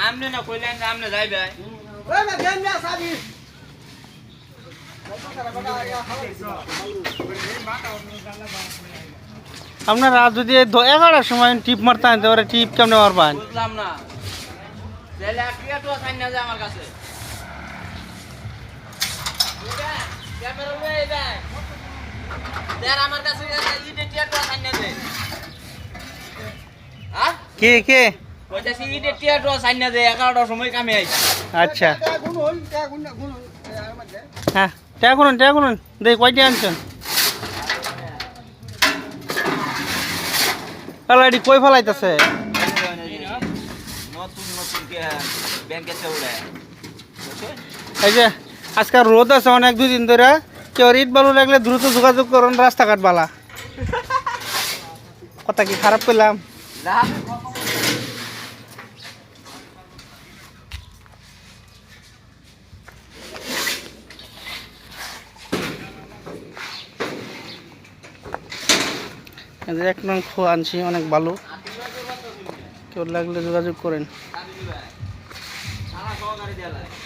আমনে না কইলেন আমনে যাইবে আপনারা যদি 11টার সময় টিপ মারতে আনতে পারে টিপ কেমনে মারবেন বুঝলাম না তাহলে ক্রিয়া তো সাইন না যায় আমার কাছে ক্যামেরা লয়ে যায় দেখ আমার কাছে ইডে টিয়া তো সাইন না যায় হ্যাঁ কে কে কইতাছি ইডে টিয়া তো সাইন না যায় 11টার সময় কামে আইছে আচ্ছা হ্যাঁ ট্যাগ করুন দেখ কয়টি আনছেন কালাডি কই ফেলাইতেছে নতুন নতুন কে ব্যাংকে চলে এই যে আজকাল রোদ আছে অনেক 2 দিন ধরে কেউ ইট বালু লাগলে দ্রুত যোগাযোগ করুন রাস্তাঘাট বালা কথা কি খারাপ করলাম না এক নং খো আনছি অনেক ভালো কেউ লাগলে যোগাযোগ করেন সারা সহকারী দেয়া লাগে